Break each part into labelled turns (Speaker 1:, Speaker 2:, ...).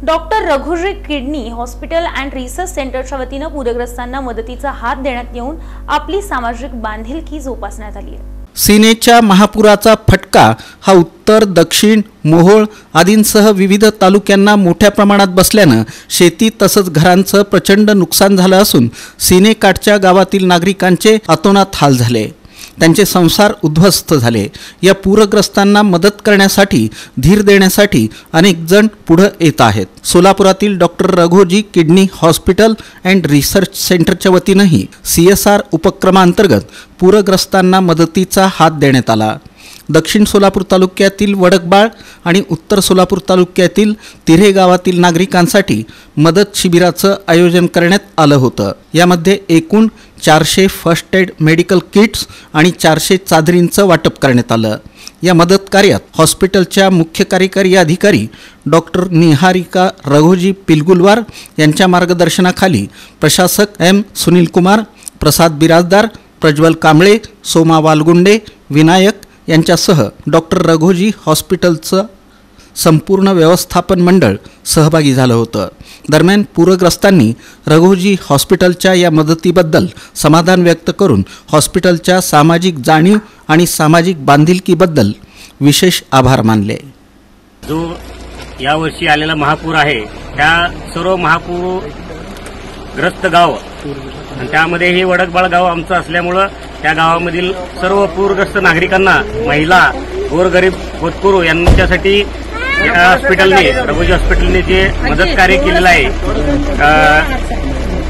Speaker 1: Doctor Raghuji kidney hospital and research सेंटरच्या वतीने पूरग्रस्तांना मदतीचा हात देण्यात येऊन आपली सामाजिक बांधिलकी जोपासण्यात आली आहे।
Speaker 2: सीनेच्या महापुराचा फटका हा उत्तर, दक्षिण, मोहोळ आदींसह विविध तालुक्यांना मोठ्या प्रमाणात बसल्याने शेती तसंच घरांचं प्रचंड नुकसान झालं असून सीनेकाठच्या गावातील नागरिकांचे अतोनात हाल झाले, त्यांचे संसार उद्ध्वस्त झाले। या पूरग्रस्तांना मदत करण्यासाठी, धीर देण्यासाठी अनेक जण पुढे येत आहेत। सोलापुरातील doctor Raghuji kidney hospital and research सेंटरच्या वतीनेही CSR उपक्रमांतर्गत पूरग्रस्तांना मदतीचा हात देण्यात आला। दक्षिण सोलापूर तालुक्यातील वडकबाळ आणि उत्तर सोलापूर तालुक्यातील तिऱ्हे गावातील नागरिकांसाठी मदत शिबिराचं आयोजन करण्यात आलं होतं। यामध्ये एकूण 400 फर्स्ट एड मेडिकल किट्स आणि 400 चादरींचं वाटप करण्यात आलं। या मदत कार्यात हॉस्पिटलच्या मुख्य कार्यकारी अधिकारी डॉक्टर निहारिका रघुजी पिलगुलवार यांच्या मार्गदर्शनाखाली प्रशासक M सुनील कुमार, प्रसाद बिराजदार, प्रज्वल कांबळे, सोमा वालगुंडे, विनायक यांच्यासह डॉक्टर रघुजी हॉस्पिटलचं संपूर्ण व्यवस्थापन मंडळ सहभागी झालं होतं। दरम्यान पूरग्रस्तांनी रघुजी हॉस्पिटलच्या या मदतीबद्दल समाधान व्यक्त करून हॉस्पिटलच्या सामाजिक जाणीव आणि सामाजिक बांधिलकीबद्दल विशेष आभार मानले।
Speaker 3: जो यावर्षी आलेला महापूर आहे त्या सर्व महापूरग्रस्त गाव आणि त्यामध्ये हे वडकबाळ गाव आमचं असल्यामुळं त्या गावामधील सर्व पूरग्रस्त नागरिकांना, महिला, गोरगरीब होतकरू यांच्यासाठी या हॉस्पिटलने, रघुजी हॉस्पिटलने जे मदत कार्य केलेलं आहे,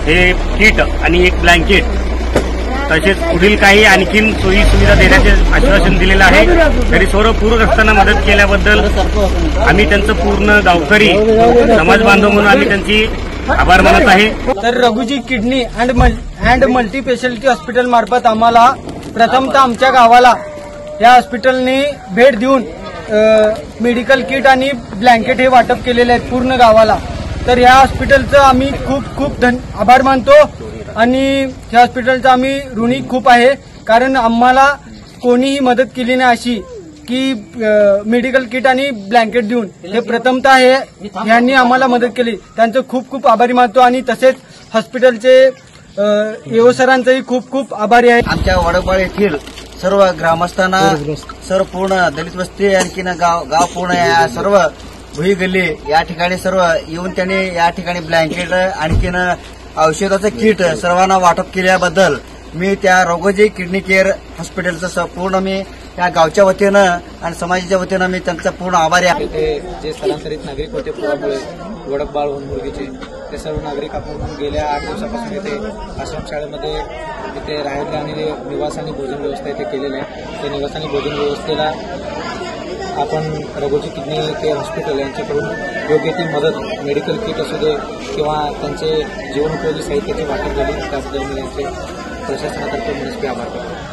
Speaker 3: हे किट आणि एक ब्लँकेट तसेच पुढील काही आणखीन सोयी सुविधा देण्याचे आश्वासन दिलेलं आहे। तरी सर्व पूरग्रस्तांना मदत केल्याबद्दल आम्ही त्यांचं पूर्ण गावकरी समाज बांधव म्हणून आम्ही त्यांची आभार मानत आहे।
Speaker 4: तर Raghuji kidney and multi speciality hospital मार्फत आम्हाला प्रथमतः आमच्या गावाला या हॉस्पिटलने भेट देऊन मेडिकल किट आणि ब्लँकेट हे वाटप केलेले आहेत पूर्ण गावाला। तर या हॉस्पिटलचं आम्ही खूप आभार मानतो आणि या हॉस्पिटलचं आम्ही ऋणी खूप आहे, कारण आम्हाला कोणीही मदत केली नाही अशी की मेडिकल किट आणि ब्लँकेट देऊन। हे प्रथमतः यांनी आम्हाला मदत केली, त्यांचं खूप आभारी मानतो आणि तसेच हॉस्पिटलचे EO सरांचंही खूप आभारी आहे।
Speaker 5: आमच्या वडकबाळ येथील सर्व ग्रामस्थांना, सर्व पूर्ण दलित वस्ती आणखीन गाव पूर्ण या सर्व भुई गल्ली या ठिकाणी सर्व येऊन त्यांनी या ठिकाणी ब्लँकेट आणखीन औषधाचं किट सर्वांना वाटप केल्याबद्दल मी त्या रघुजी किडनी केअर हॉस्पिटलचं पूर्ण मी या गावच्या वतीनं आणि समाजाच्या वतीनं मी त्यांचा पूर्ण आभारी आहे।
Speaker 6: जे स्थलांतरित नागरिक होते पुरामुळे वडकबाळ मुलगीचे, ते सर्व नागरिक आपण गेल्या 8 दिवसापासून इथे आश्रमशाळेमध्ये इथे राहायला आणि निवास आणि भोजन व्यवस्था इथे केलेली आहे। त्या निवास आणि भोजन व्यवस्थेला आपण रघुजी किडनी केअर हॉस्पिटल यांच्याकडून योग्य ती मदत, मेडिकल किट असू दे किंवा त्यांचे जीवनोपयोगी साहित्याची वाटप केली, त्याबद्दल मी यांचे प्रशासनातर्फे मनस्वी आभार करतो।